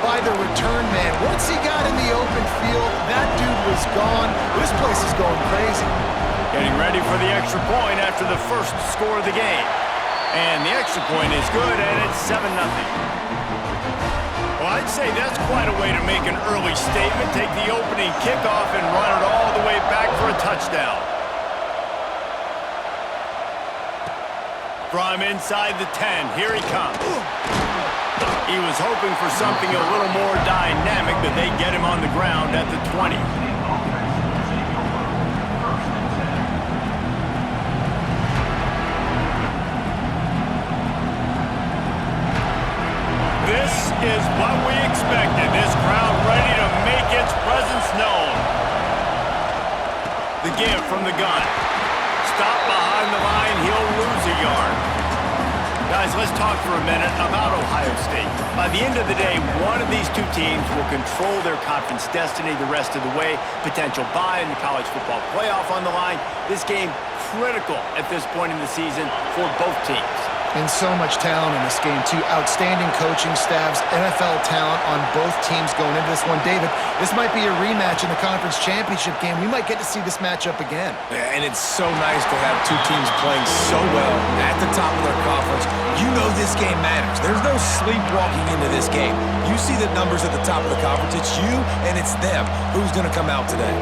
by the return man. Once he got in the open field, that dude was gone. This place is going crazy. Getting ready for the extra point after the first score of the game. And the extra point is good, and it's 7-0. Well, I'd say that's quite a way to make an early statement. Take the opening kickoff and run it all the way back for a touchdown. From inside the 10, here he comes. He was hoping for something a little more dynamic, but they get him on the ground at the 20. This is what we expected. This crowd ready to make its presence known. The give from the gun. Stop behind the line. He'll lose a yard. Guys, let's talk for a minute about Ohio State. By the end of the day, one of these two teams will control their conference destiny the rest of the way. Potential bye in the college football playoff on the line. This game critical at this point in the season for both teams. And so much talent in this game, too. Outstanding coaching staffs, NFL talent on both teams going into this one. David, this might be a rematch in the conference championship game. We might get to see this matchup again. Yeah, and it's so nice to have two teams playing so well at the top of their conference. You know this game matters. There's no sleepwalking into this game. You see the numbers at the top of the conference. It's you and it's them. Who's going to come out today?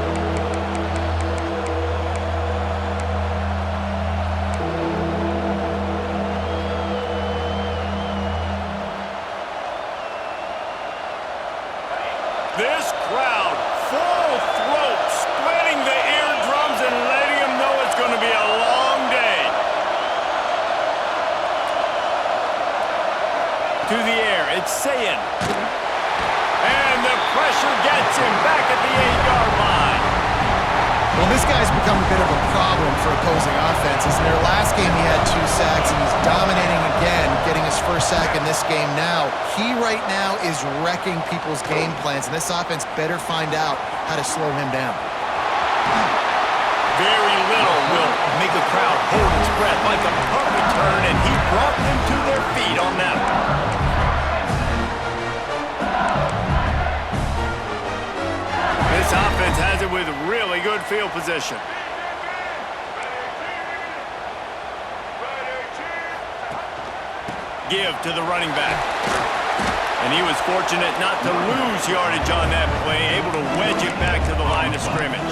This crowd, full throat, splitting the eardrums and letting them know it's going to be a long day. To the air, it's Sayin. And the pressure gets him back at the 8-yard line. Well, this guy's become a bit of a problem for opposing offenses. In their last game, he had 2 sacks, and he's dominating again, getting his first sack in this game now. He right now is wrecking people's game plans, and this offense better find out how to slow him down. Very little will make a crowd hold its breath like a punt return, and he brought them to their feet on that one. This offense has it with really good field position. Give to the running back. And he was fortunate not to lose yardage on that play, able to wedge it back to the line of scrimmage.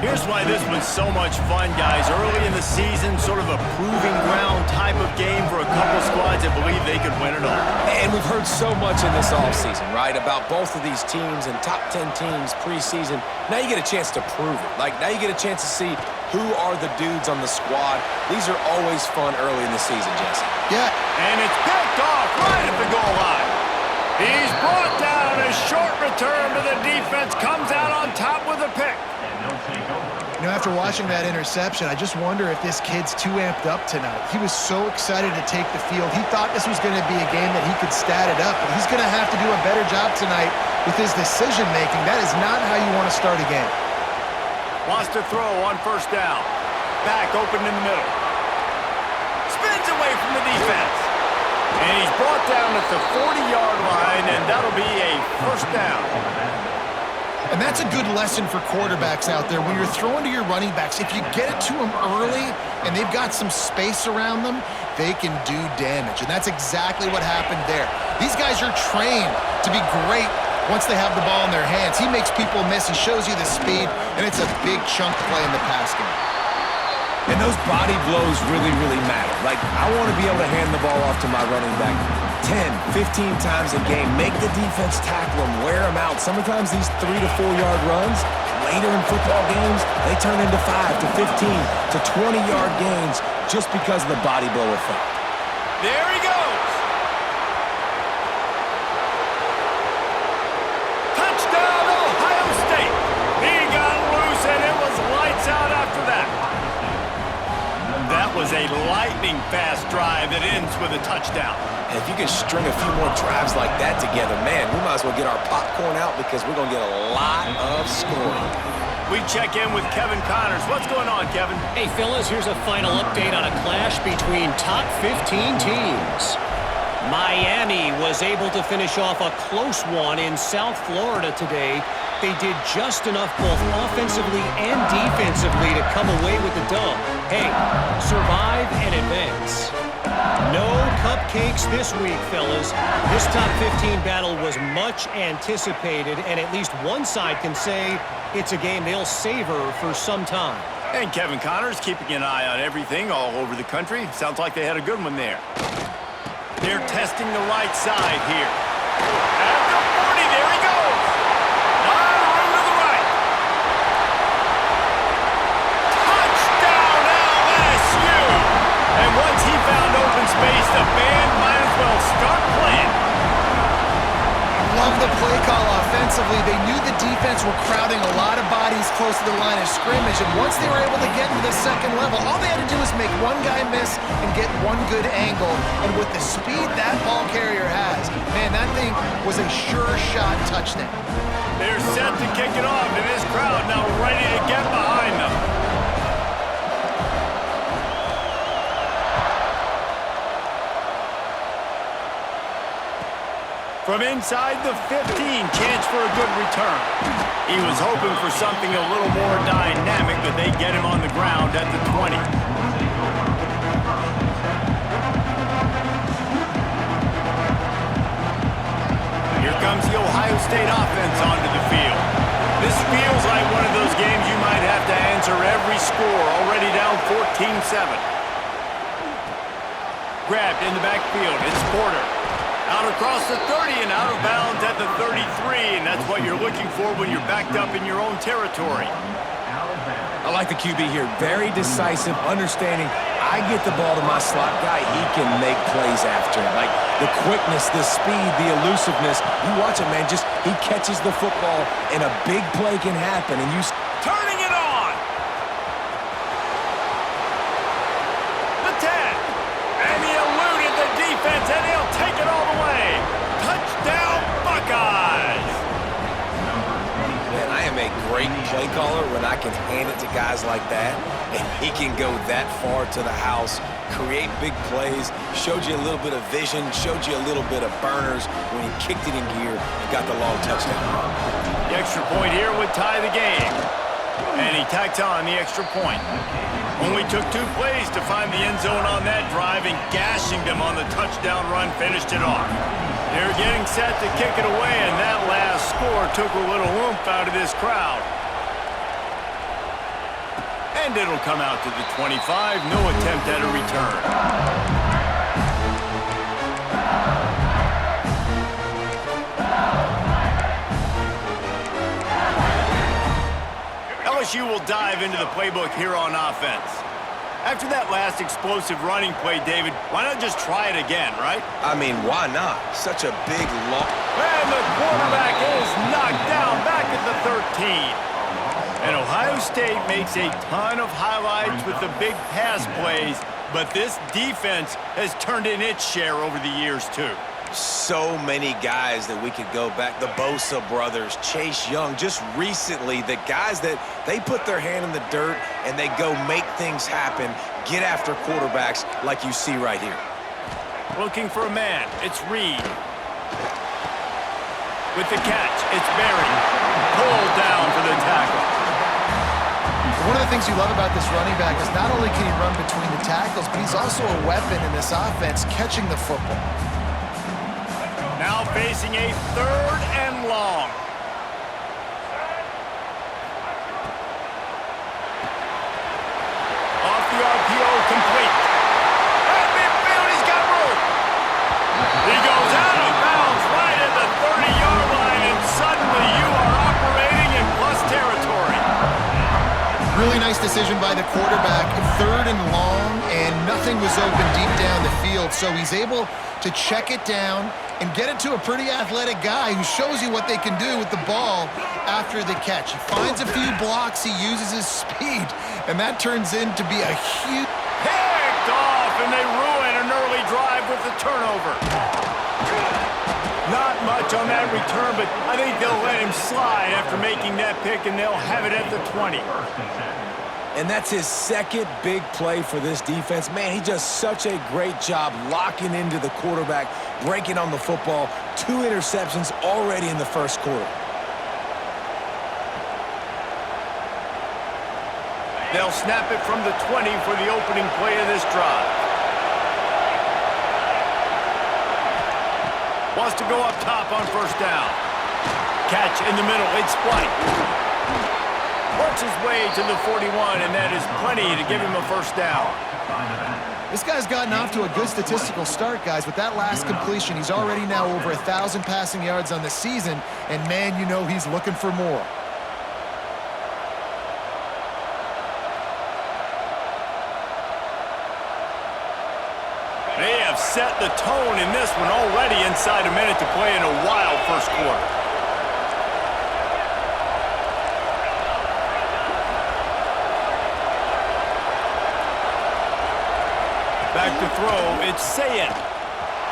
Here's why this was so much fun, guys. Early in the season, sort of a proving ground type of game for a couple squads that believe they could win it all. And we've heard so much in this offseason, right, about both of these teams and top 10 teams preseason. Now you get a chance to prove it. Like, now you get a chance to see who are the dudes on the squad. These are always fun early in the season, Jesse. Yeah. And it's picked off right at the goal line. He's brought down. A short return to the defense. Comes out on top with a pick. You know, after watching that interception, I just wonder if this kid's too amped up tonight. He was so excited to take the field. He thought this was going to be a game that he could stat it up, but he's going to have to do a better job tonight with his decision-making. That is not how you want to start a game. Wants to throw on first down. Back open in the middle. Spins away from the defense. And he's brought down at the 40-yard line, and that'll be a first down. And that's a good lesson for quarterbacks out there. When you're throwing to your running backs, if you get it to them early and they've got some space around them, they can do damage. And that's exactly what happened there. These guys are trained to be great once they have the ball in their hands. He makes people miss. He shows you the speed, and it's a big chunk play in the pass game. And those body blows really, really matter. Like, I want to be able to hand the ball off to my running back 10, 15 times a game. Make the defense tackle them, wear them out. Sometimes these 3 to 4 yard runs, later in football games, they turn into 5 to 15 to 20-yard gains just because of the body blow effect. There he goes. Touchdown, Ohio State. He got loose, and it was lights out after that. That was a lightning-fast drive that ends with a touchdown. And if you can string a few more drives like that together, man, we might as well get our popcorn out because we're going to get a lot of scoring. We check in with Kevin Connors. What's going on, Kevin? Hey, fellas, here's a final update on a clash between top 15 teams. Miami was able to finish off a close one in South Florida today. They did just enough both offensively and defensively to come away with the dub. Hey, survive and advance. No cupcakes this week, fellas. This top 15 battle was much anticipated, and at least one side can say it's a game they'll savor for some time. And Kevin Connors keeping an eye on everything all over the country. Sounds like they had a good one there. They're testing the right side here. At the 40, there he goes. Room to the right. Touchdown LSU. And once he found open space, the band might as well start playing. Love the play call offensively. They knew the defense were crowding a lot of bodies close to the line of scrimmage, and once they were able to get into the second level, all they had to do was make one guy miss and get one good angle. And with the speed that ball carrier has, man, that thing was a sure shot touchdown. They're set to kick it off, and this crowd now ready to get behind them. From inside the 15, chance for a good return. He was hoping for something a little more dynamic, but they get him on the ground at the 20. Here comes the Ohio State offense onto the field. This feels like one of those games you might have to answer every score, already down 14-7. Grabbed in the backfield, it's Porter. Out across the 30 and out of bounds at the 33, and that's what you're looking for when you're backed up in your own territory. I like the QB here. Very decisive, understanding I get the ball to my slot guy, he can make plays after. Like the quickness, the speed, the elusiveness. You watch it, man. Just he catches the football and a big play can happen. And you turning it on. The 10. And he eluded the defense, and he'll take it all the way. Touchdown, Buckeyes. Man, I am a great play caller when I can hand it to guys like that, and he can go that far to the house, create big plays, showed you a little bit of vision, showed you a little bit of burners when he kicked it in gear and got the long touchdown. The extra point here would tie the game, and he tacked on the extra point. Only took 2 plays to find the end zone on that drive, and gashing them on the touchdown run finished it off. They're getting set to kick it away, and that last score took a little oomph out of this crowd. And it'll come out to the 25, no attempt at a return. LSU will dive into the playbook here on offense. After that last explosive running play, David, why not just try it again, right? I mean, why not? Such a big, long... And the quarterback is knocked down back at the 13. And Ohio State makes a ton of highlights with the big pass plays, but this defense has turned in its share over the years, too. So many guys that we could go back. The Bosa brothers, Chase Young, just recently, the guys that they put their hand in the dirt and they go make things happen, get after quarterbacks like you see right here. Looking for a man, it's Reed. With the catch, it's Berry. Pulled down for the tackle. One of the things you love about this running back is not only can he run between the tackles, but he's also a weapon in this offense, catching the football. Now facing a 3rd and long. Off the RPO, complete. At midfield, he's got room. He goes out of bounds right at the 30-yard line, and suddenly you are operating in plus territory. Really nice decision by the quarterback. 3rd and long, and nothing was open deep down the field, so he's able to check it down and get it to a pretty athletic guy who shows you what they can do with the ball after the catch. He finds a few blocks, he uses his speed, and that turns into be a huge... Picked off, and they ruin an early drive with the turnover. Not much on that return, but I think they'll let him slide after making that pick, and they'll have it at the 20. And that's his second big play for this defense. Man, he does such a great job locking into the quarterback, breaking on the football. 2 interceptions already in the first quarter. They'll snap it from the 20 for the opening play of this drive. Wants to go up top on first down. Catch in the middle. It's White. Works his way to the 41, and that is plenty to give him a first down. This guy's gotten off to a good statistical start, guys. With that last completion, he's already now over 1,000 passing yards on the season, and man, you know he's looking for more. They have set the tone in this one already inside a minute to play in a wild first quarter. Back to throw, it's Sayin.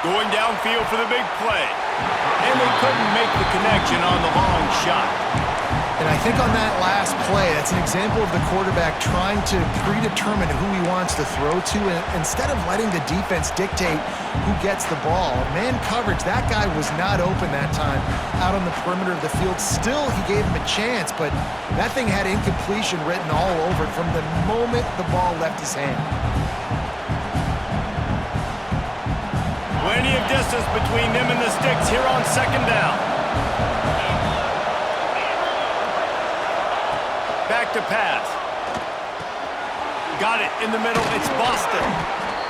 Going downfield for the big play. And they couldn't make the connection on the long shot. And I think on that last play, that's an example of the quarterback trying to predetermine who he wants to throw to, and instead of letting the defense dictate who gets the ball. Man coverage, that guy was not open that time out on the perimeter of the field. Still, he gave him a chance, but that thing had incompletion written all over it from the moment the ball left his hand. Plenty of distance between them and the sticks here on second down. Back to pass. Got it in the middle. It's Boston.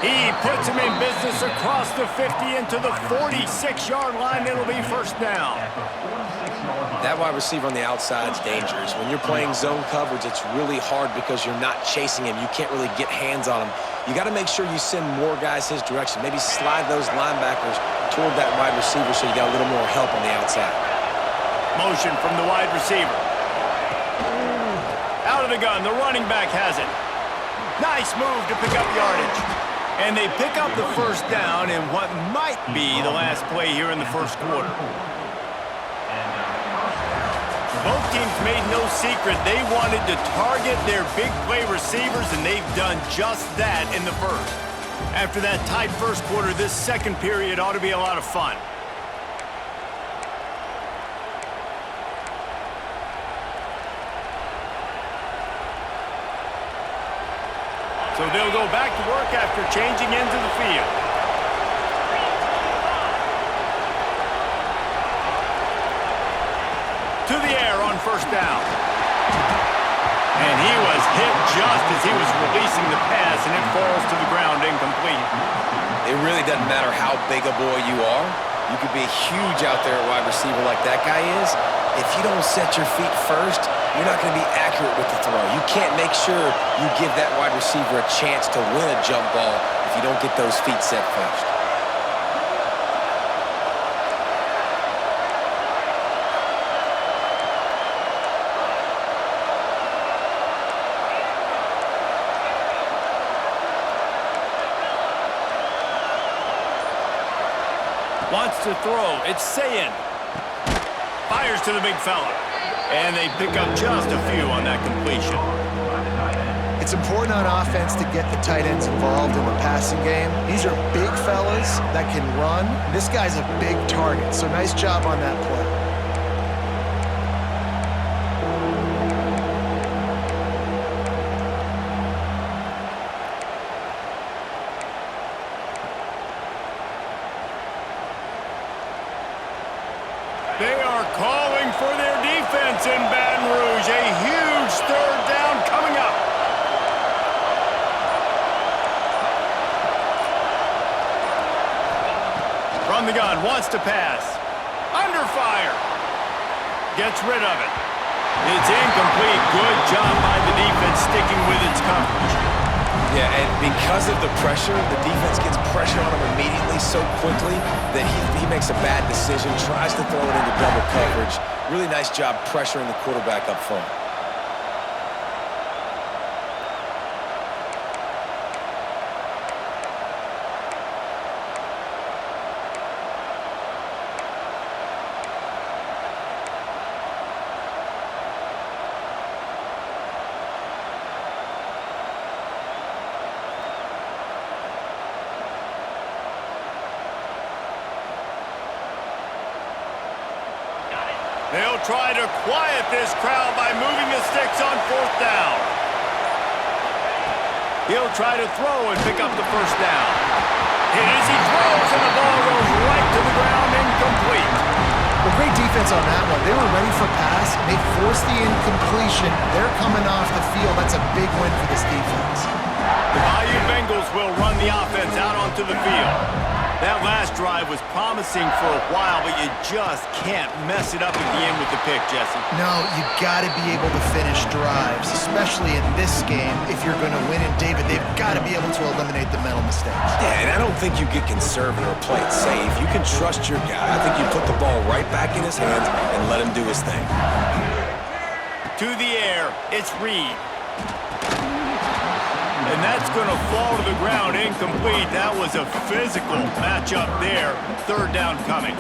He puts him in business across the 50 into the 46-yard line. It'll be first down. That wide receiver on the outside is dangerous. When you're playing zone coverage, it's really hard because you're not chasing him. You can't really get hands on him. You got to make sure you send more guys his direction. Maybe slide those linebackers toward that wide receiver so you got a little more help on the outside. Motion from the wide receiver. Out of the gun, the running back has it. Nice move to pick up yardage. And they pick up the first down in what might be the last play here in the first quarter. Both teams made no secret they wanted to target their big play receivers, and they've done just that in the first. After that tight first quarter, this second period ought to be a lot of fun. So they'll go back to work after changing into the field. To the air on first down. And he was hit just as he was releasing the pass, and it falls to the ground incomplete. It really doesn't matter how big a boy you are. You could be huge out there at wide receiver like that guy is. If you don't set your feet first, you're not going to be accurate with the throw. You can't make sure you give that wide receiver a chance to win a jump ball if you don't get those feet set first. Wants to throw. It's Sayin. Fires to the big fella. And they pick up just a few on that completion. It's important on offense to get the tight ends involved in the passing game. These are big fellas that can run. This guy's a big target, so nice job on that play. They are calling for their defense in Baton Rouge. A huge third down coming up. From the gun, wants to pass. Under fire. Gets rid of it. It's incomplete. Good job by the defense sticking with its coverage. Yeah, and because of the pressure, the defense gets pressure on him immediately so quickly that he makes a bad decision, tries to throw it into double coverage. Really nice job pressuring the quarterback up front. They'll try to quiet this crowd by moving the sticks on 4th down. He'll try to throw and pick up the 1st down. Hit as he throws, and the ball goes right to the ground, incomplete. Well, great defense on that one. They were ready for pass. They forced the incompletion. They're coming off the field. That's a big win for this defense. The Bayou Bengals will run the offense out onto the field. That last drive was promising for a while, but you just can't mess it up at the end with the pick, Jesse. No, you got to be able to finish drives, especially in this game. If you're going to win in David, they've got to be able to eliminate the mental mistakes. Yeah, and I don't think you get conservative or play it safe. You can trust your guy. I think you put the ball right back in his hands and let him do his thing. To the air, it's Reed. And that's going to fall to the ground, incomplete. That was a physical matchup there. 3rd down coming.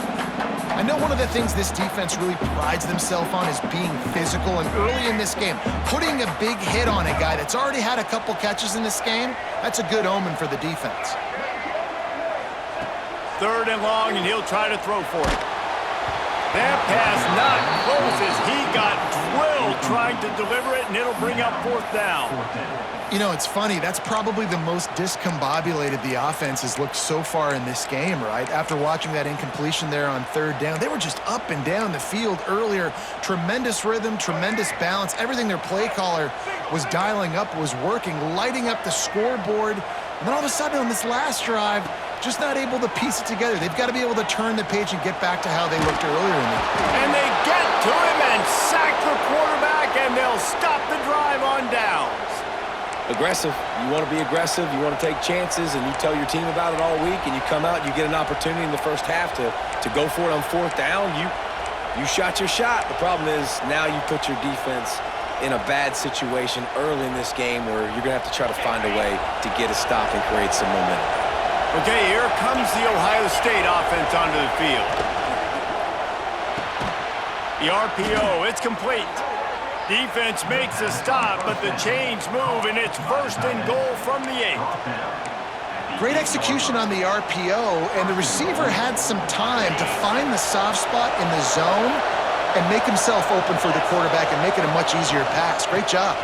I know one of the things this defense really prides themselves on is being physical, and early in this game, putting a big hit on a guy that's already had a couple catches in this game, that's a good omen for the defense. 3rd and long, and he'll try to throw for it. That pass not close as he got drilled trying to deliver it, and it'll bring up 4th down. You know, it's funny. That's probably the most discombobulated the offense has looked so far in this game, right? After watching that incompletion there on 3rd down, they were just up and down the field earlier. Tremendous rhythm, tremendous balance. Everything their play caller was dialing up was working, lighting up the scoreboard. And then all of a sudden on this last drive, just not able to piece it together. They've got to be able to turn the page and get back to how they looked earlier in the game. And they get to him and sack the quarterback, and they'll stop the drive on downs. Aggressive. You want to be aggressive. You want to take chances, and you tell your team about it all week, and you come out and you get an opportunity in the first half to go for it on 4th down. You shot your shot. The problem is now you put your defense in a bad situation early in this game where you're going to have to try to find a way to get a stop and create some momentum. Okay, here comes the Ohio State offense onto the field. The RPO, it's complete. Defense makes a stop, but the chains move, and it's 1st and goal from the 8. Great execution on the RPO, and the receiver had some time to find the soft spot in the zone and make himself open for the quarterback and make it a much easier pass. Great job.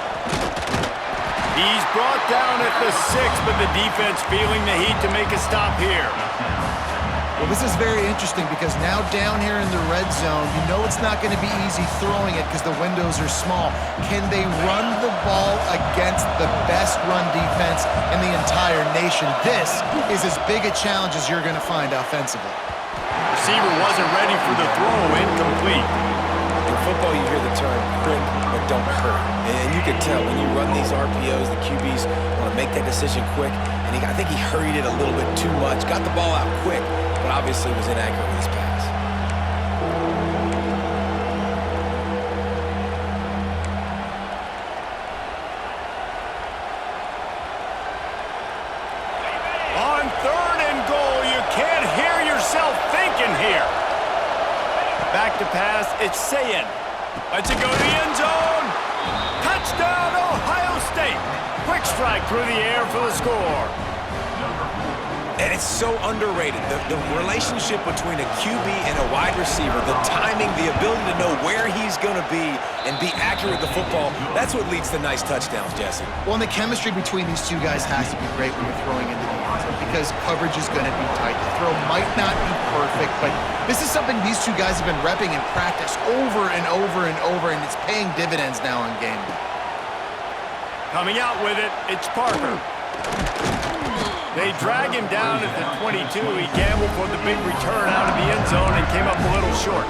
He's brought down at the 6, but the defense feeling the heat to make a stop here. Well, this is very interesting because now down here in the red zone, you know it's not going to be easy throwing it because the windows are small. Can they run the ball against the best run defense in the entire nation? This is as big a challenge as you're going to find offensively. Receiver wasn't ready for the throw, incomplete. In football, you hear the term quick but don't hurt. And you can tell when you run these RPOs, the QBs want to make that decision quick. And I think he hurried it a little bit too much, got the ball out quick, but obviously was inaccurate with his pass. On 3rd and goal, you can't hear yourself thinking here. Back to pass, it's Sayin. Lets it go to the end zone. Touchdown, Ohio State. Quick strike through the air for the score. And it's so underrated. The relationship between a QB and a wide receiver, the timing, the ability to know where he's going to be and be accurate with the football, that's what leads to nice touchdowns, Jesse. Well, and the chemistry between these two guys has to be great when you're throwing into the end zone because coverage is going to be tight. The throw might not be perfect, but this is something these two guys have been repping in practice over and over and over, and it's paying dividends now on game day. Coming out with it, it's Parker. They drag him down at the 22. He gambled for the big return out of the end zone and came up a little short.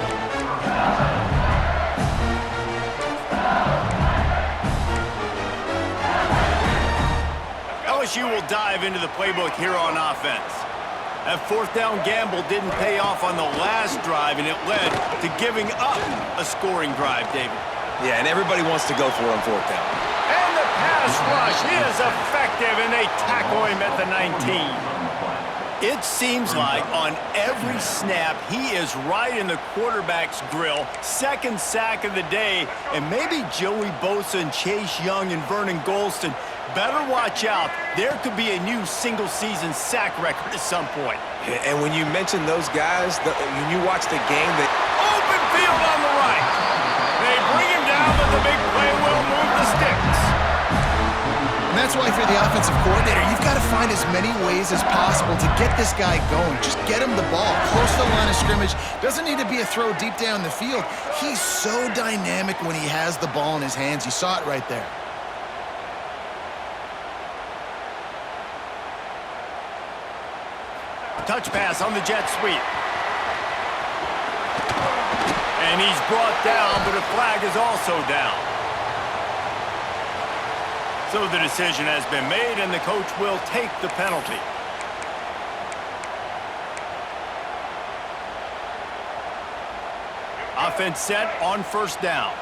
LSU will dive into the playbook here on offense. That 4th down gamble didn't pay off on the last drive, and it led to giving up a scoring drive, David. Yeah, and everybody wants to go for it on 4th down. And the pass rush is effective, and they tackle him at the 19. It seems like on every snap, he is right in the quarterback's grill. 2nd sack of the day, and maybe Joey Bosa and Chase Young and Vernon Golston better watch out. There could be a new single-season sack record at some point. And when you mention those guys, when you watch the game, Open field on the right. the big play will move the sticks. And that's why if you're the offensive coordinator, you've got to find as many ways as possible to get this guy going. Just get him the ball close to the line of scrimmage. Doesn't need to be a throw deep down the field. He's so dynamic when he has the ball in his hands. You saw it right there. Touch pass on the jet sweep. And he's brought down, but a flag is also down. So the decision has been made, and the coach will take the penalty. Offense set on first down.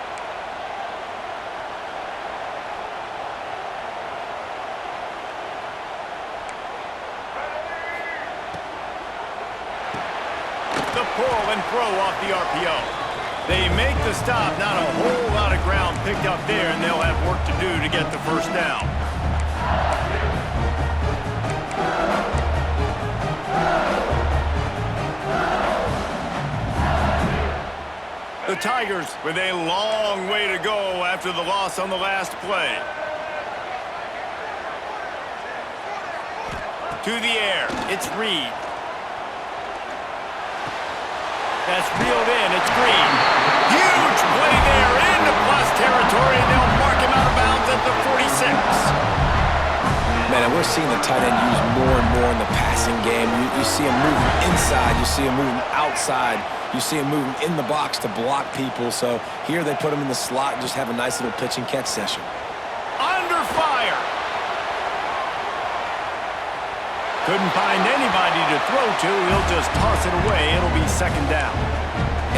The pull and throw off the RPO. They make the stop, not a whole lot of ground picked up there, and they'll have work to do to get the first down. The Tigers with a long way to go after the loss on the last play. To the air, it's Reed. That's reeled in, it's Green. Huge play there into plus territory, and they'll mark him out of bounds at the 46. Man, and we're seeing the tight end used more and more in the passing game. You see him moving inside, you see him moving outside, you see him moving in the box to block people. So here they put him in the slot and just have a nice little pitch and catch session. Under fire. Couldn't find anybody to throw to. He'll just toss it away. It'll be second down.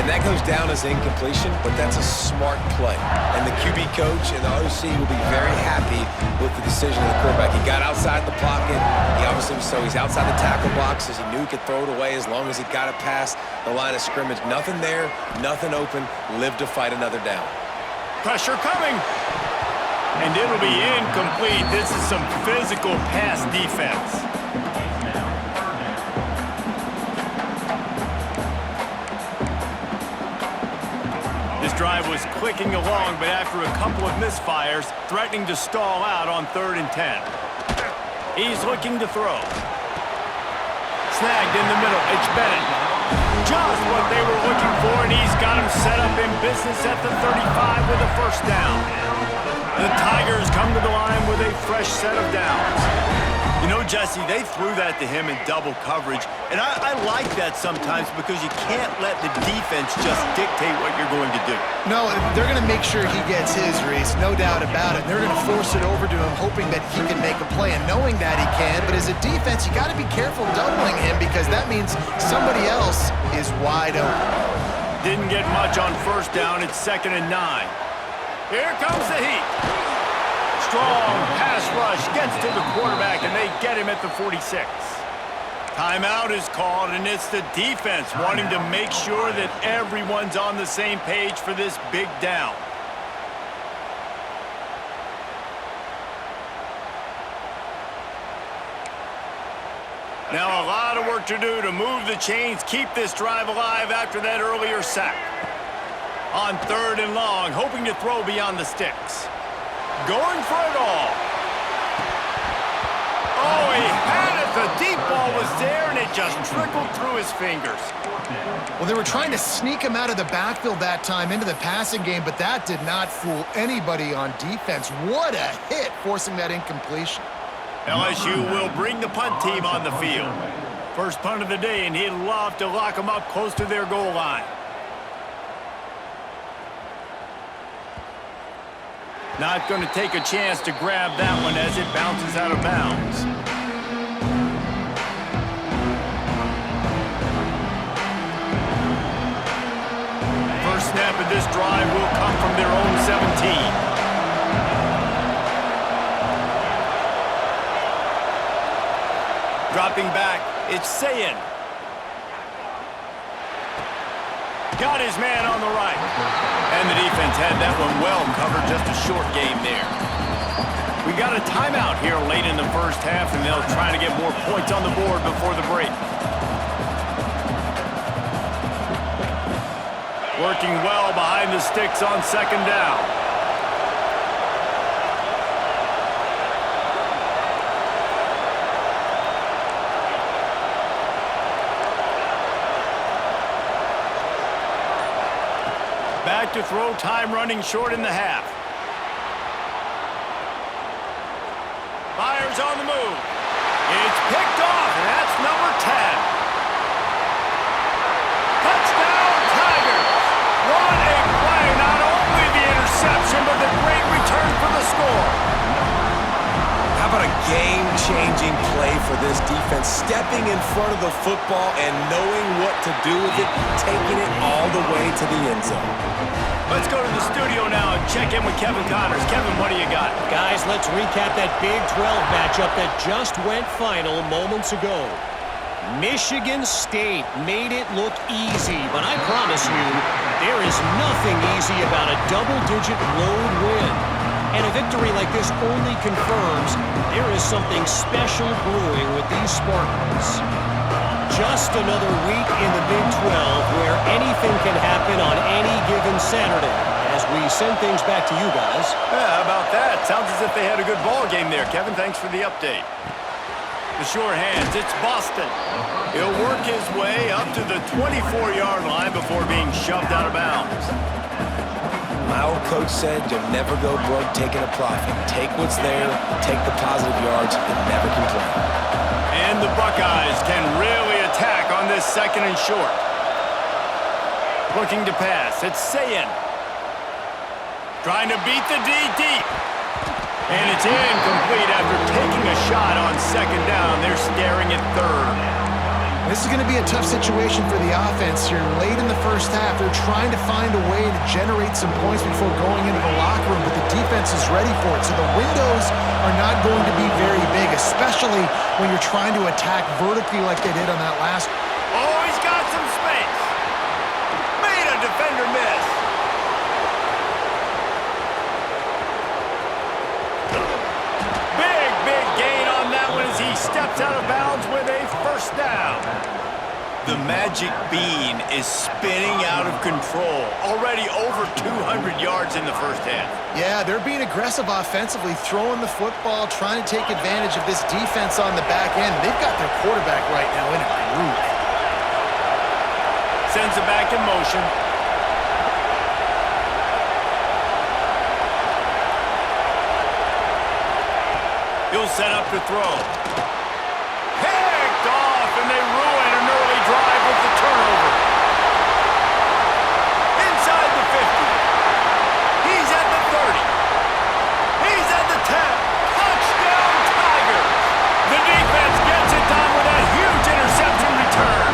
And that goes down as incompletion, but that's a smart play. And the QB coach and the OC will be very happy with the decision of the quarterback. He got outside the pocket. He obviously, so he's outside the tackle boxes. He knew he could throw it away as long as he got it past the line of scrimmage. Nothing there, nothing open. Live to fight another down. Pressure coming. And it'll be incomplete. This is some physical pass defense. Drive was clicking along, but after a couple of misfires, threatening to stall out on 3rd and 10. He's looking to throw. Snagged in the middle. It's Bennett. Just what they were looking for, and he's got him set up in business at the 35 with a first down. The Tigers come to the line with a fresh set of downs. You know, Jesse, they threw that to him in double coverage, and I like that sometimes because you can't let the defense just dictate what you're going to do. No, they're going to make sure he gets his, Reese, no doubt about it. They're going to force it over to him, hoping that he can make a play, and knowing that he can. But as a defense, you got to be careful doubling him because that means somebody else is wide open. Didn't get much on first down. It's 2nd and 9. Here comes the heat. Strong pass rush gets to the quarterback, and they get him at the 46. Timeout is called, and it's the defense wanting to make sure that everyone's on the same page for this big down. Now a lot of work to do to move the chains, keep this drive alive after that earlier sack. On 3rd and long, hoping to throw beyond the sticks. Going for it all. Oh, he had it. The deep ball was there, and it just trickled through his fingers. Well, they were trying to sneak him out of the backfield that time into the passing game, but that did not fool anybody on defense. What a hit, forcing that incompletion. LSU will bring the punt team on the field. First punt of the day, and he'd love to lock them up close to their goal line. Not going to take a chance to grab that one as it bounces out of bounds. First snap of this drive will come from their own 17. Dropping back, it's Sayin. Got his man on the right. And the defense had that one well covered, just a short game there. We got a timeout here late in the first half, and they'll try to get more points on the board before the break. Working well behind the sticks on 2nd down. Back to throw, time running short in the half. Fires on the move. It's picked off, and that's number 10. Touchdown, Tigers! What a play! Not only the interception, but the great return for the score. How about a game-changing play for this defense? Stepping in front of the football and knowing what to do with it, taking it all the way to the end zone. Let's go to the studio now and check in with Kevin Connors. Kevin, what do you got? Guys, let's recap that Big 12 matchup that just went final moments ago. Michigan State made it look easy, but I promise you, there is nothing easy about a double-digit road win. And a victory like this only confirms there is something special brewing with these Spartans. Just another week in the Big 12 where anything can happen on any given Saturday. As we send things back to you guys. Yeah, how about that? Sounds as if they had a good ball game there. Kevin, thanks for the update. The sure hands, it's Boston. He'll work his way up to the 24-yard line before being shoved out of bounds. My old coach said you'll never go broke taking a profit. Take what's there, take the positive yards, and never complain. And the Buckeyes can really attack on this second and short. Looking to pass, it's Sayin. Trying to beat the D deep. And it's incomplete after taking a shot on second down. They're staring at third. This is going to be a tough situation for the offense here. Late in the first half, they're trying to find a way to generate some points before going into the locker room, but the defense is ready for it. So the windows are not going to be very big, especially when you're trying to attack vertically like they did on that last. Oh, he's got some space. Made a defender miss. Big gain on that one as he steps out of bounds with a first down. The magic bean is spinning out of control. Already over 200 yards in the first half. Yeah, they're being aggressive offensively, throwing the football, trying to take advantage of this defense on the back end. They've got their quarterback right now in a groove. Sends it back in motion. He'll set up to throw. Picked off, and they ruin an early drive with the turnover. Inside the 50. He's at the 30. He's at the 10. Touchdown, Tigers! The defense gets it done with a huge interception return.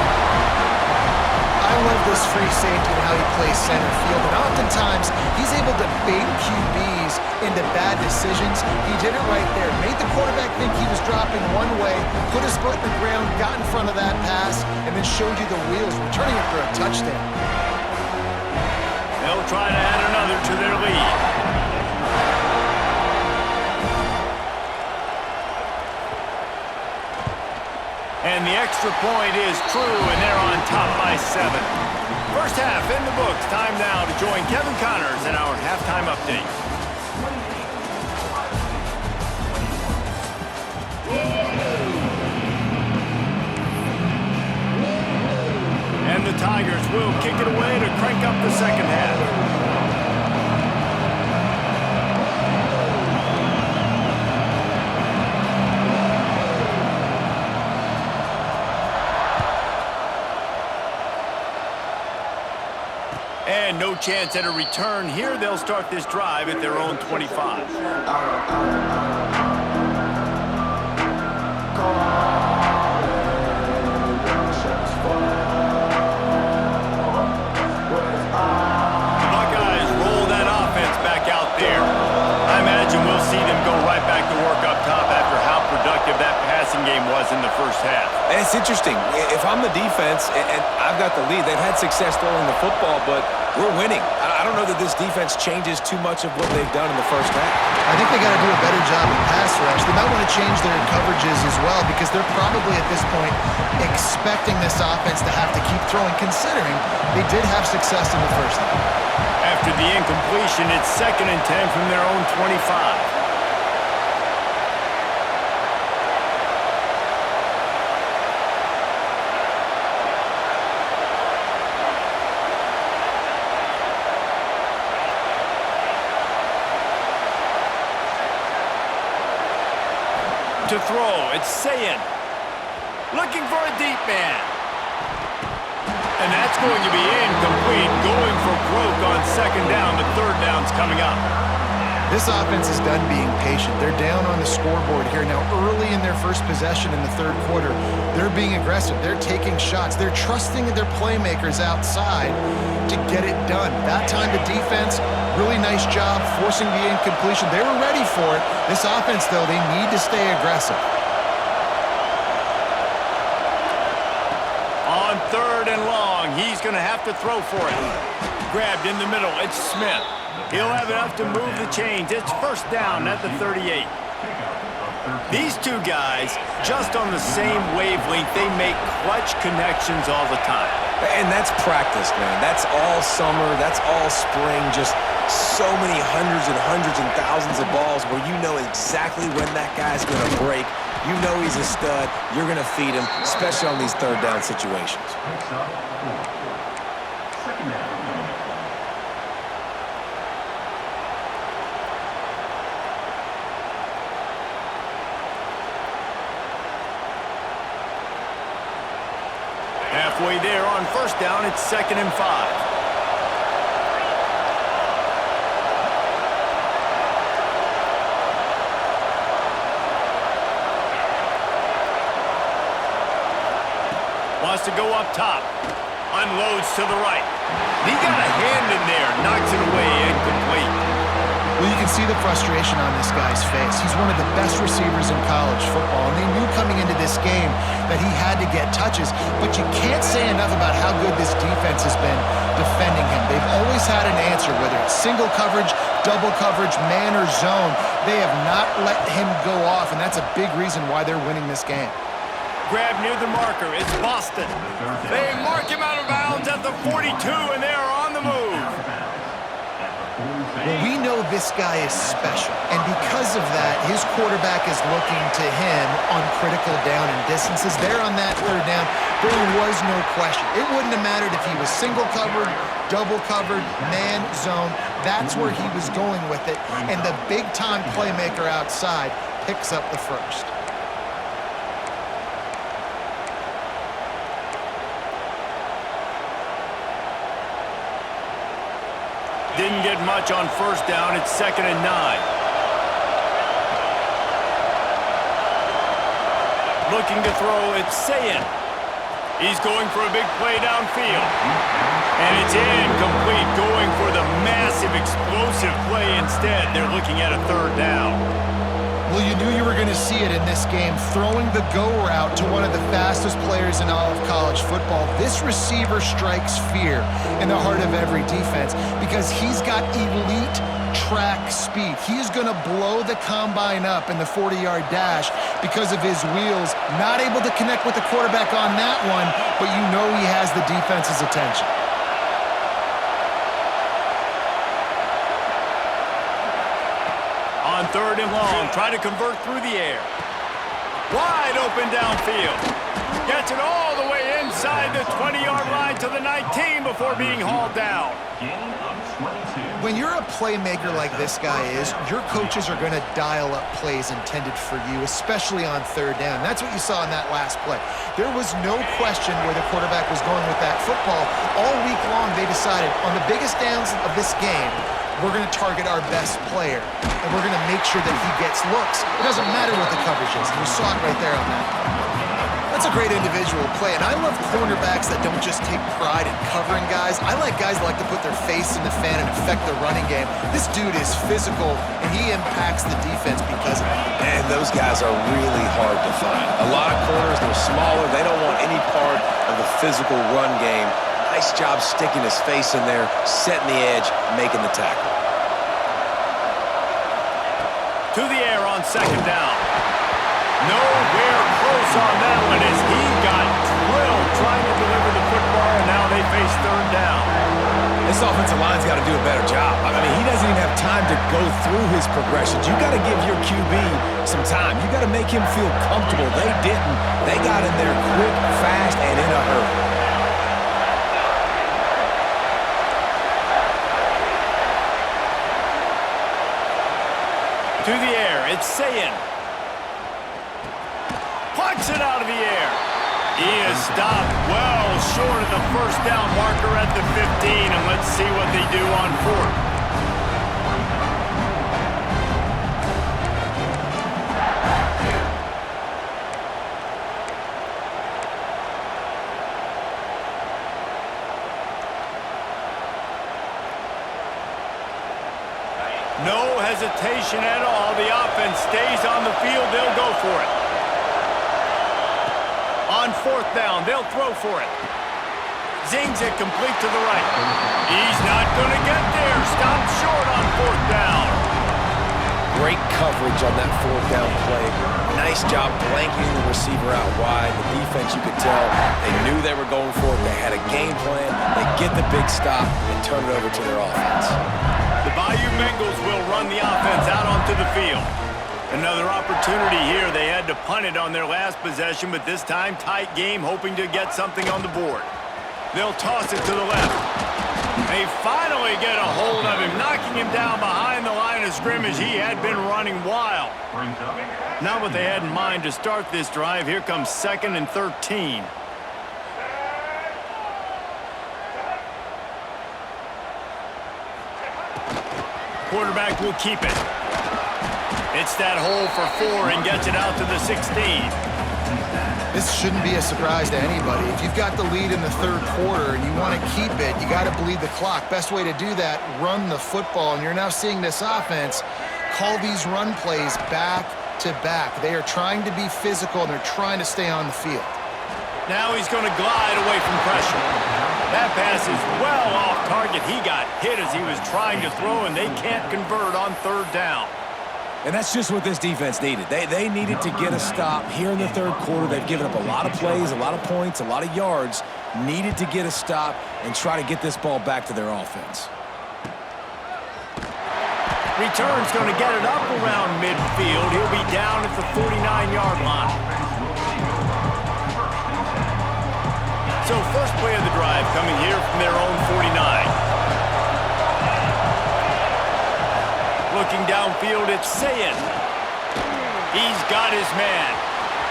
I love this free safety and how he plays center field, and oftentimes he's able to bait QBs into bad decisions. He did it right there. Made the quarterback think he was dropping one way, put his foot in the ground, got in front of that pass, and then showed you the wheels, returning it for a touchdown. They'll try to add another to their lead. And the extra point is true, and they're on top by 7. First half in the books. Time now to join Kevin Connors in our halftime update. And the Tigers will kick it away to crank up the second half. And no chance at a return here. They'll start this drive at their own 25. The Buckeyes roll that offense back out there. I imagine we'll see them go right back to work up top after how productive that passing game was in the first half. And it's interesting. If I'm the defense and I've got the lead, they've had success throwing the football, but we're winning. I don't know that this defense changes too much of what they've done in the first half. I think they got to do a better job in pass rush. They might want to change their coverages as well, because they're probably at this point expecting this offense to have to keep throwing, considering they did have success in the first half. After the incompletion, it's 2nd and 10 from their own 25. to throw. It's Sayin. Looking for a deep man. And that's going to be incomplete. Going for broke on second down. The third down's coming up. This offense is done being patient. They're down on the scoreboard here. Now, early in their first possession in the third quarter, they're being aggressive. They're taking shots. They're trusting their playmakers outside to get it done. That time, the defense, really nice job forcing the incompletion. They were ready for it. This offense, though, they need to stay aggressive. On third and long, he's going to have to throw for it. Grabbed in the middle. It's Smith. He'll have enough to move the chains. It's first down at the 38. These two guys, just on the same wavelength, they make clutch connections all the time. And that's practice, man. That's all summer. That's all spring. Just so many hundreds and thousands of balls where you know exactly when that guy's going to break. You know he's a stud. You're going to feed him, especially on these third down situations. Halfway there on first down, it's 2nd and 5. Wants to go up top. Unloads to the right. He got a hand in there. Knocks it away. Incomplete. Well, you can see the frustration on this guy's face. He's one of the best receivers in college football, and they knew coming into this game that he had to get touches, but you can't say enough about how good this defense has been defending him. They've always had an answer, whether it's single coverage, double coverage, man or zone. They have not let him go off, and that's a big reason why they're winning this game. Grab near the marker. It's Boston. They mark him out of bounds at the 42, and they are on the move. Well, we know this guy is special, and because of that, his quarterback is looking to him on critical down and distances. There on that third down, there was no question. It wouldn't have mattered if he was single covered, double covered, man, zone. That's where he was going with it, and the big-time playmaker outside picks up the first. Didn't get much on first down. It's 2nd and 9. Looking to throw. It's Sayin. He's going for a big play downfield. And it's incomplete. Going for the massive, explosive play instead. They're looking at a third down. Well, you knew you were going to see it in this game, throwing the go route to one of the fastest players in all of college football. This receiver strikes fear in the heart of every defense because he's got elite track speed. He is going to blow the combine up in the 40-yard dash because of his wheels. Not able to connect with the quarterback on that one, but you know he has the defense's attention. On third and long, try to convert through the air. Wide open downfield. Gets it all the way inside the 20-yard line to the 19 before being hauled down. When you're a playmaker like this guy is, your coaches are going to dial up plays intended for you, especially on third down. That's what you saw in that last play. There was no question where the quarterback was going with that football. All week long, they decided on the biggest downs of this game, we're going to target our best player, and we're going to make sure that he gets looks. It doesn't matter what the coverage is. You saw it right there on that. That's a great individual play, and I love cornerbacks that don't just take pride in covering guys. I like guys that like to put their face in the fan and affect the running game. This dude is physical, and he impacts the defense because of it. And those guys are really hard to find. A lot of corners, they're smaller. They don't want any part of the physical run game. Nice job sticking his face in there, setting the edge, making the tackle. To the air on second down. Nowhere close on that one as he got drilled trying to deliver the football, and now they face third down. This offensive line's got to do a better job. I mean, he doesn't even have time to go through his progressions. You got to give your QB some time. You got to make him feel comfortable. They didn't. They got in there quick, fast, and in a hurry. To the air, it's Sayin. Plucks it out of the air. He is stopped well short of the first down marker at the 15, and let's see what they do on fourth. No hesitation at all. The offense stays on the field. They'll go for it. On fourth down, they'll throw for it. Zings it complete to the right. He's not going to get there. Stopped short on fourth down. Great coverage on that fourth down play. Nice job blanketing the receiver out wide. The defense, you could tell, they knew they were going for it. They had a game plan. They get the big stop and turn it over to their offense. The Bayou Bengals will run the offense out onto the field. Another opportunity here. They had to punt it on their last possession, but this time tight game, hoping to get something on the board. They'll toss it to the left. They finally get a hold of him, knocking him down behind the line of scrimmage. He had been running wild. Not what they had in mind to start this drive. Here comes 2nd and 13. Quarterback will keep it. It's that hole for 4 and gets it out to the 16. This shouldn't be a surprise to anybody. If you've got the lead in the third quarter and you want to keep it, you got to bleed the clock. Best way to do that, run the football. And you're now seeing this offense call these run plays back to back. They are trying to be physical, and they're trying to stay on the field. Now he's going to glide away from pressure. That pass is well off target. He got hit as he was trying to throw, and they can't convert on third down. And that's just what this defense needed. They needed to get a stop here in the third quarter. They've given up a lot of plays, a lot of points, a lot of yards. Needed to get a stop and try to get this ball back to their offense. Return's going to get it up around midfield. He'll be down at the 49-yard line. So first play of the drive coming here from their own 49. Looking downfield, it's Sayin. He's got his man.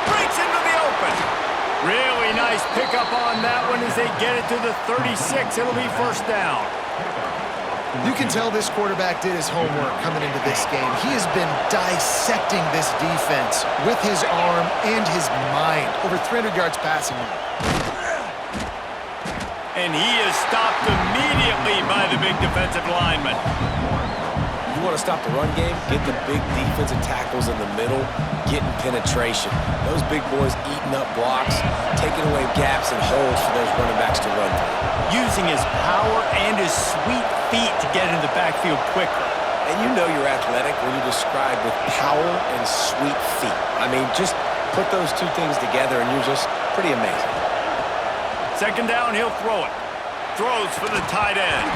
Breaks into the open. Really nice pickup on that one as they get it to the 36. It'll be first down. You can tell this quarterback did his homework coming into this game. He has been dissecting this defense with his arm and his mind. Over 300 yards passing now. And he is stopped immediately by the big defensive lineman. You want to stop the run game, get the big defensive tackles in the middle, getting penetration. Those big boys eating up blocks, taking away gaps and holes for those running backs to run through. Using his power and his sweet feet to get into the backfield quickly. And you know you're athletic when you describe with power and sweet feet. I mean, just put those two things together and you're just pretty amazing. Second down, he'll throw it. Throws for the tight end.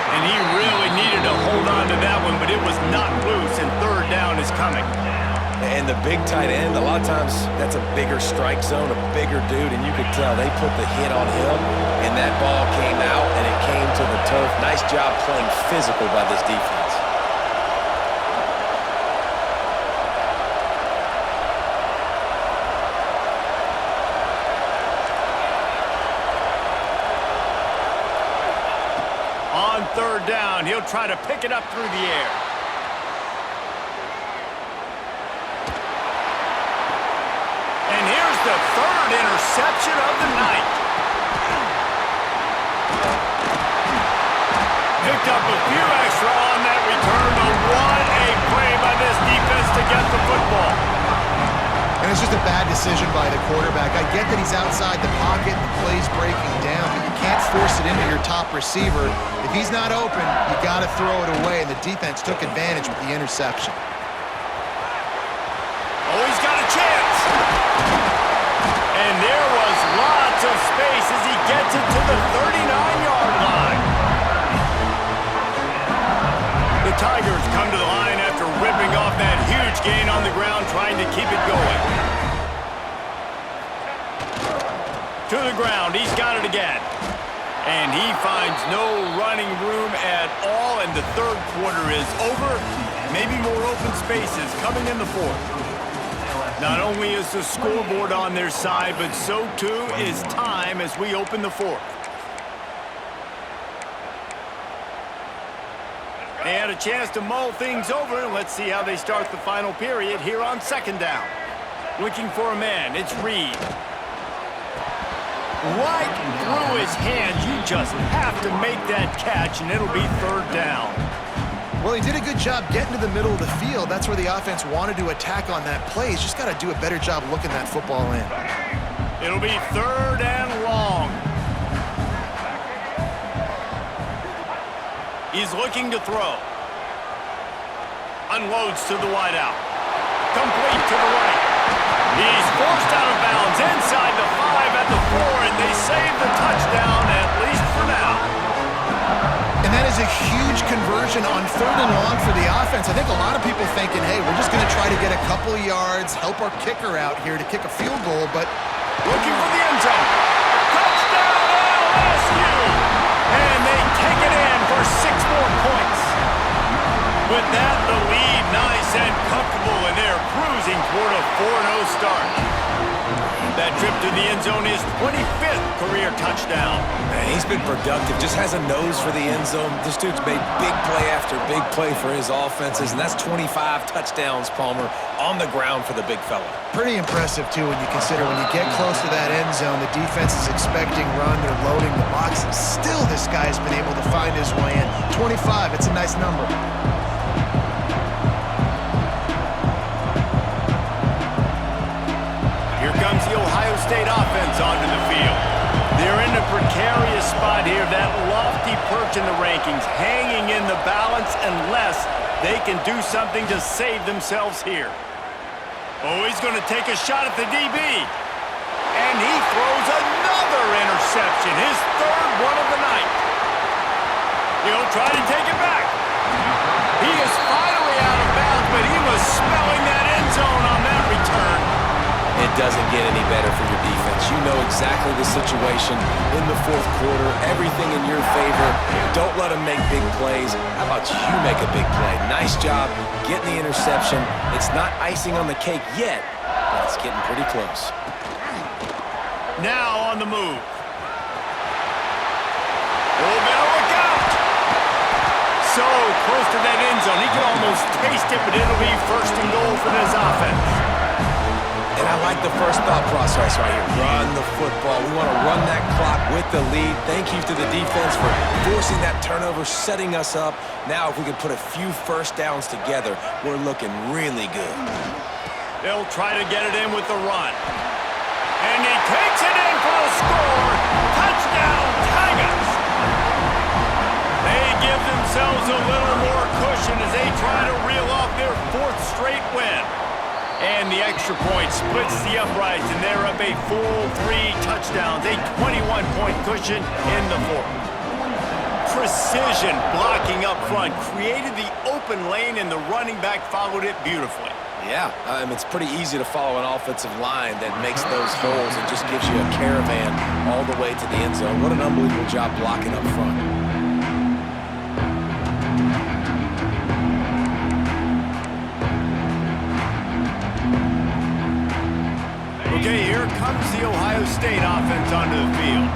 And he really needed to hold on to that one, but it was not loose, and third down is coming. And the big tight end, a lot of times that's a bigger strike zone, a bigger dude, and you could tell they put the hit on him, and that ball came out, and it came to the turf. Nice job playing physical by this defense. On third down, he'll try to pick it up through the air. And here's the third interception of the night. Picked up a few extra on that return, but what a play by this defense to get the football. And it's just a bad decision by the quarterback. I get that he's outside the pocket and the play's breaking down, but you can't force it into your top receiver. If he's not open, you got to throw it away, and the defense took advantage with the interception. Oh, he's got a chance. And there was lots of space as he gets it to the 39-yard line. The Tigers come to the line after ripping off that huge gain on the ground, trying to keep it going. To the ground, he's got it again. And he finds no running room at all, and the third quarter is over. Maybe more open spaces coming in the fourth. Not only is the scoreboard on their side, but so too is time as we open the fourth. And a chance to mull things over. Let's see how they start the final period here on second down. Looking for a man, it's Reed. Right through his hands. You just have to make that catch, and it'll be third down. Well, he did a good job getting to the middle of the field. That's where the offense wanted to attack on that play. He's just got to do a better job looking that football in. It'll be third and long. He's looking to throw. Unloads to the wideout. Complete to the right. He's forced out of bounds inside the 5 at the 4, and they save the touchdown, at least for now. And that is a huge conversion on third and long for the offense. I think a lot of people thinking, hey, we're just going to try to get a couple of yards, help our kicker out here to kick a field goal, but looking for the end zone. Touchdown LSU! And they take it in for 6 more points. With that, the lead nice and comfortable, and they're cruising toward a 4-0 start. That trip to the end zone is 25th career touchdown. Man, he's been productive, just has a nose for the end zone. This dude's made big play after big play for his offenses, and that's 25 touchdowns, Palmer, on the ground for the big fella. pretty impressive, too, when you consider when you get close to that end zone, the defense is expecting run, they're loading the box. Still, this guy's been able to find his way in. 25, it's a nice number. Here comes the Ohio State offense onto the field. They're in a precarious spot here, that lofty perch in the rankings, hanging in the balance unless they can do something to save themselves here. Oh, he's going to take a shot at the DB. And he throws another interception, his third one of the night. He'll try to take it back. He is finally out of bounds, but he was smelling that end zone on that return. It doesn't get any better for your defense. You know exactly the situation in the fourth quarter. Everything in your favor. Don't let them make big plays. How about you make a big play? Nice job getting the interception. It's not icing on the cake yet, but it's getting pretty close. Now on the move. Oh, better look out! So close to that end zone. He can almost taste it, but it'll be first and goal for this offense. And I like the first thought process right here. Run the football. We want to run that clock with the lead. Thank you to the defense for forcing that turnover, setting us up. Now, if we can put a few first downs together, we're looking really good. They'll try to get it in with the run. And he takes it in for a score. Touchdown, Tigers! They give themselves a little more cushion as they try to reel off their fourth straight win. And the extra point splits the uprights, and they're up a full 3 touchdowns, a 21-point cushion in the fourth. Precision blocking up front created the open lane, and the running back followed it beautifully. Yeah, it's pretty easy to follow an offensive line that makes those holes and just gives you a caravan all the way to the end zone. What an unbelievable job blocking up front. Okay, here comes the Ohio State offense onto the field.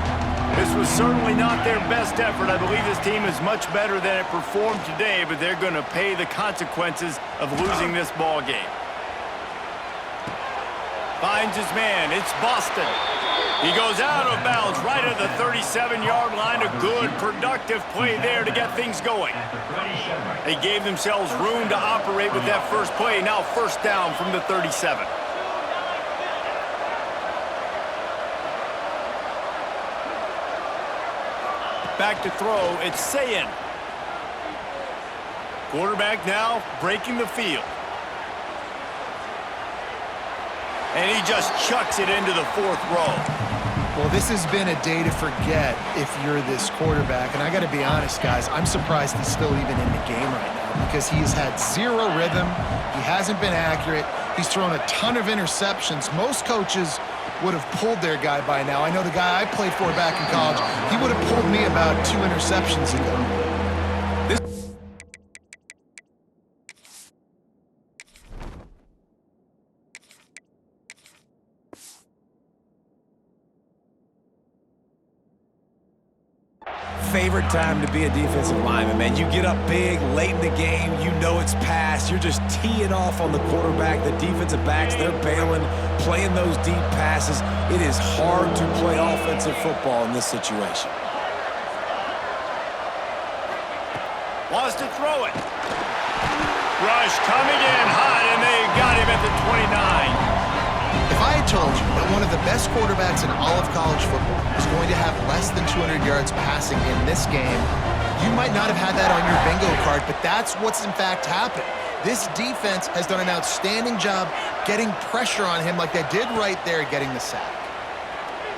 This was certainly not their best effort. I believe this team is much better than it performed today, but they're going to pay the consequences of losing this ball game. Finds his man. It's Boston. He goes out of bounds right at the 37-yard line. A good, productive play there to get things going. They gave themselves room to operate with that first play. Now first down from the 37. Back to throw, it's Sayin. Quarterback now breaking the field. And he just chucks it into the fourth row. Well, this has been a day to forget if you're this quarterback. And I got to be honest, guys, I'm surprised he's still even in the game right now because he has had zero rhythm. He hasn't been accurate. He's thrown a ton of interceptions. Most coaches would have pulled their guy by now. I know the guy I played for back in college, he would have pulled me about 2 interceptions ago. time to be a defensive lineman, man. You get up big late in the game. You know it's past. You're just teeing off on the quarterback. The defensive backs, they're bailing, playing those deep passes. It is hard to play offensive football in this situation. Wants to throw it. Rush coming in hot, and they got him at the 29. If I had told you that one of the best quarterbacks in all of college football is going to have less than 200 yards passing in this game, you might not have had that on your bingo card, but that's what's in fact happened. This defense has done an outstanding job getting pressure on him like they did right there, getting the sack.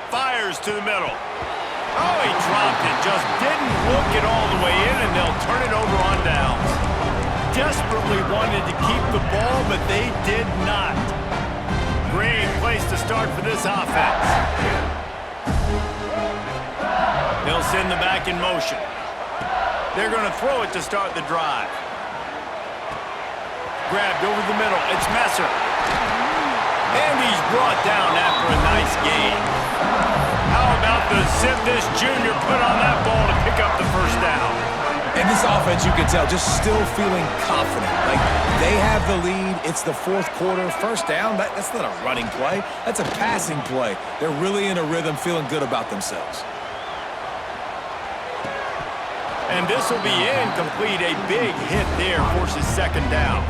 Fires to the middle. Oh, he dropped it. Just didn't look it all the way in, and they'll turn it over on downs. Desperately wanted to keep the ball, but they did not. Great place to start for this offense. They'll send the back in motion. They're going to throw it to start the drive. Grabbed over the middle. It's Messer. And he's brought down after a nice gain. How about the zip this junior put on that ball to pick up the first down? And this offense, you can tell, just still feeling confident. Like, they have the lead. It's the fourth quarter. First down, that's not a running play. That's a passing play. They're really in a rhythm, feeling good about themselves. And this will be incomplete. A big hit there forces second down.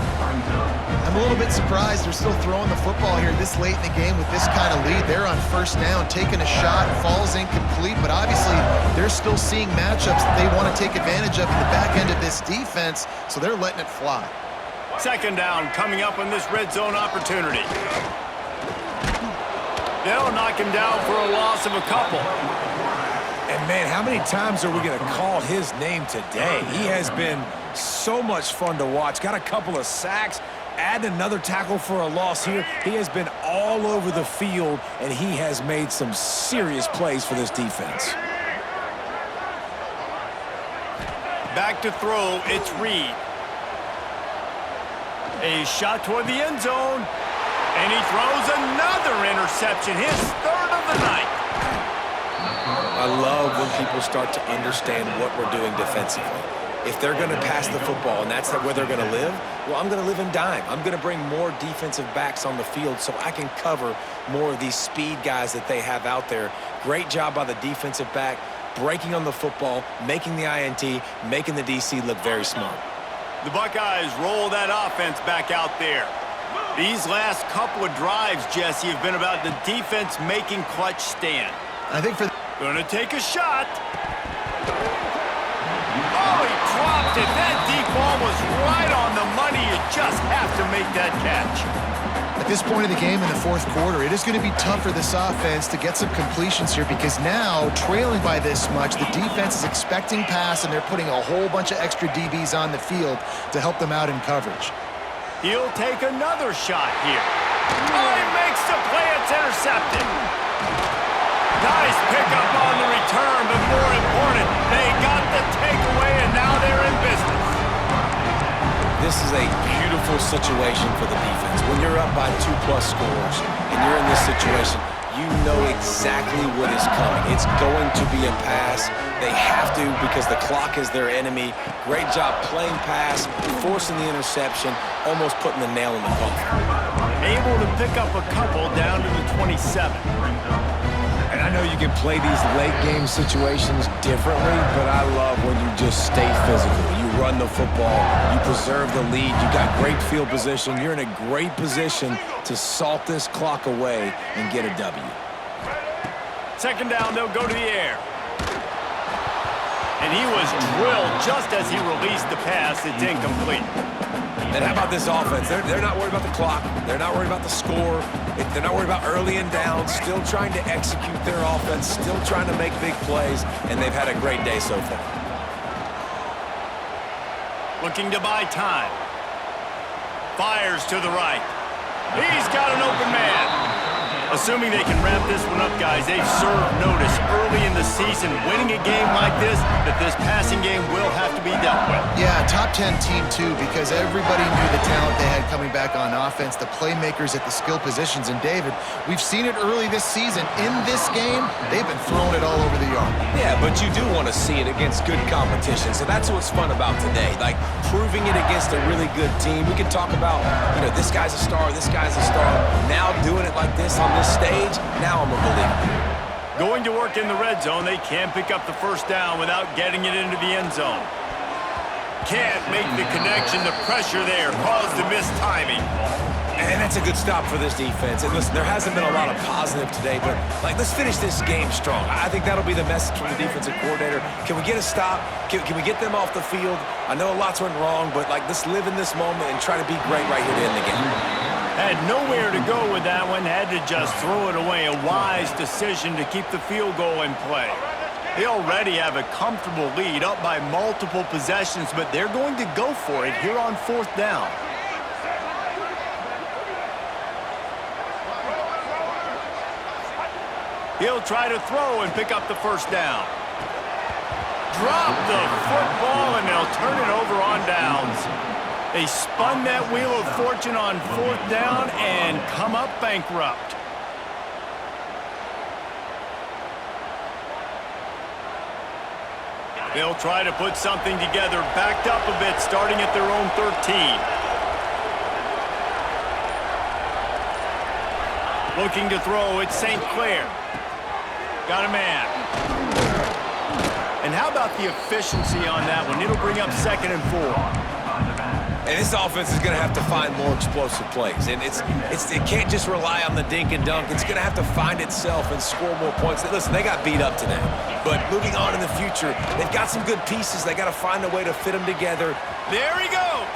I'm a little bit surprised they're still throwing the football here this late in the game with this kind of lead. They're on first down, taking a shot, falls incomplete, but obviously they're still seeing matchups that they want to take advantage of in the back end of this defense, so they're letting it fly. Second down coming up on this red zone opportunity. They'll knock him down for a loss of a couple. And, man, how many times are we going to call his name today? He has been so much fun to watch. Got a couple of sacks. Add another tackle for a loss here. He has been all over the field, and he has made some serious plays for this defense. Back to throw, it's Reed. A shot toward the end zone, and he throws another interception, his third of the night. I love when people start to understand what we're doing defensively. If they're going to pass the football and that's where they're going to live, well, I'm going to live in dime. I'm going to bring more defensive backs on the field so I can cover more of these speed guys that they have out there. Great job by the defensive back, breaking on the football, making the INT, making the DC look very smart. The Buckeyes roll that offense back out there. These last couple of drives, Jesse, have been about the defense making clutch stand. I think for Gonna take a shot. Oh, he dropped it. That deep ball was right on the money. You just have to make that catch. At this point of the game in the fourth quarter, it is going to be tough for this offense to get some completions here because now, trailing by this much, the defense is expecting pass and they're putting a whole bunch of extra DBs on the field to help them out in coverage. He'll take another shot here. Oh, he makes the play. It's intercepted. Nice pickup on the return, but more important, they got the takeaway, and now they're in business. This is a beautiful situation for the defense. When you're up by 2+ scores and you're in this situation, you know exactly what is coming. It's going to be a pass. They have to because the clock is their enemy. Great job playing pass, forcing the interception, almost putting the nail in the coffin. Able to pick up a couple down to the 27. And I know you can play these late game situations differently, but I love when you just stay physical. You run the football, you preserve the lead, you got great field position, you're in a great position to salt this clock away and get a W. Second down, they'll go to the air. And he was drilled just as he released the pass. It's incomplete. And how about this offense? They're not worried about the clock. They're not worried about the score. They're not worried about early and down. Still trying to execute their offense. Still trying to make big plays. And they've had a great day so far. Looking to buy time. Fires to the right. He's got an open man. Assuming they can wrap this one up, guys, they've served notice early in the season, winning a game like this, that this passing game will have to be dealt with. Yeah, top top 10 team, too, because everybody knew the talent they had coming back on offense, the playmakers at the skill positions. And, David, we've seen it early this season. In this game, they've been throwing it all over the yard. Yeah, but you do want to see it against good competition, so that's what's fun about today. Like, proving it against a really good team. We can talk about, this guy's a star, this guy's a star. Now doing it like this on this stage, now I'm a believer. Going to work in the red zone, they can't pick up the first down without getting it into the end zone. Can't make the connection. The pressure there caused the missed timing. And that's a good stop for this defense. And listen, there hasn't been a lot of positive today, but let's finish this game strong. I think that'll be the message from the defensive coordinator. Can we get a stop? Can we get them off the field? I know lots went wrong, but let's live in this moment and try to be great right here to end the game. Had nowhere to go with that one. Had to just throw it away. A wise decision to keep the field goal in play. They already have a comfortable lead, up by multiple possessions, but they're going to go for it here on fourth down. He'll try to throw and pick up the first down. Drop the football, and they'll turn it over on downs. They spun that wheel of fortune on fourth down and come up bankrupt. They'll try to put something together, backed up a bit, starting at their own 13. Looking to throw, it's St. Clair. Got a man. And how about the efficiency on that one? It'll bring up 2nd and 4. And this offense is going to have to find more explosive plays. And it can't just rely on the dink and dunk. It's going to have to find itself and score more points. Listen, they got beat up today. But moving on in the future, they've got some good pieces. They got to find a way to fit them together. There he goes.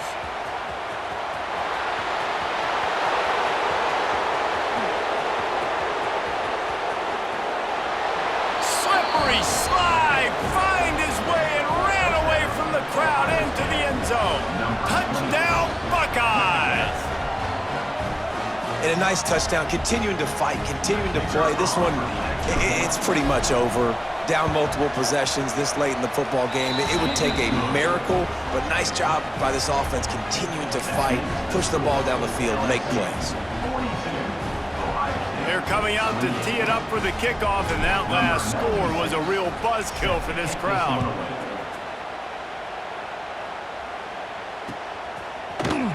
Slippery slide. Find his way and ran away from the crowd into the end zone. Touchdown, Buckeyes! And a nice touchdown, continuing to fight, continuing to play. This one, it's pretty much over. Down multiple possessions this late in the football game. It would take a miracle, but nice job by this offense continuing to fight, push the ball down the field, make plays. They're coming out to tee it up for the kickoff, and that last score was a real buzzkill for this crowd.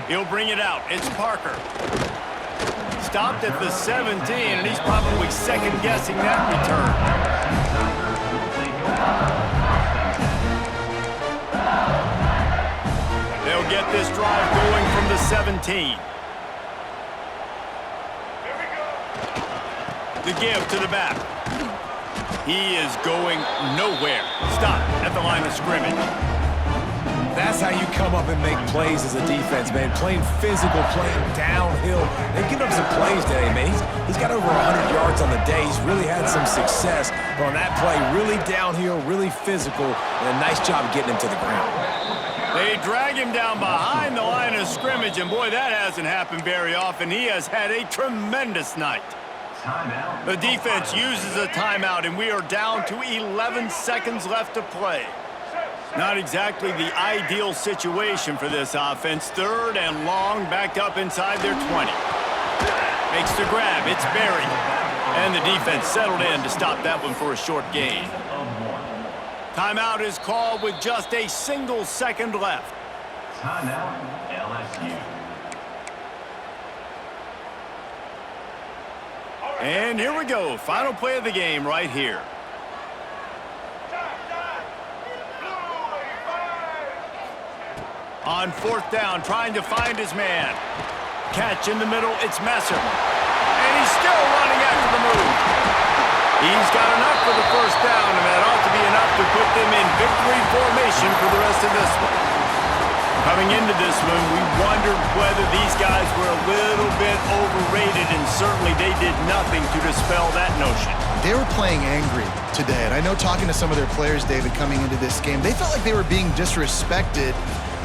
He'll bring it out. It's Parker. Stopped at the 17, and he's probably second-guessing that return. They'll get this drive going from the 17. The give to the back. He is going nowhere. Stop at the line of scrimmage. That's how you come up and make plays as a defense, man. Playing physical, playing downhill. They've given up some plays today, man. He's got over 100 yards on the day. He's really had some success. But on that play, really downhill, really physical, and a nice job getting him to the ground. They drag him down behind the line of scrimmage, and boy, that hasn't happened very often. He has had a tremendous night. The defense uses a timeout, and we are down to 11 seconds left to play. Not exactly the ideal situation for this offense. 3rd and long, backed up inside their 20. Makes the grab. It's Berry. And the defense settled in to stop that one for a short gain. Timeout is called with just a single second left. Timeout, LSU. And here we go. Final play of the game right here. On 4th down, trying to find his man. Catch in the middle, it's Messer. And he's still running after the move. He's got enough for the first down, and that ought to be enough to put them in victory formation for the rest of this one. Coming into this one, we wondered whether these guys were a little bit overrated, and certainly they did nothing to dispel that notion. They were playing angry today, and I know talking to some of their players, David, coming into this game, they felt like they were being disrespected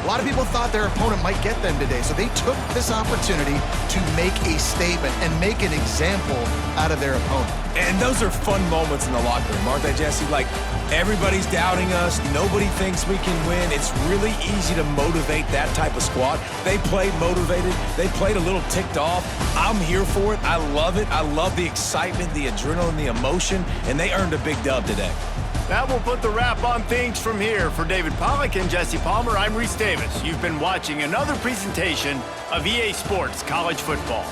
lot of people thought their opponent might get them today, so they took this opportunity to make a statement and make an example out of their opponent. And those are fun moments in the locker room, aren't they, Jesse? Like, everybody's doubting us. Nobody thinks we can win. It's really easy to motivate that type of squad. They played motivated. They played a little ticked off. I'm here for it. I love it. I love the excitement, the adrenaline, the emotion, and they earned a big dub today. That will put the wrap on things from here. For David Pollack and Jesse Palmer, I'm Reese Davis. You've been watching another presentation of EA Sports College Football.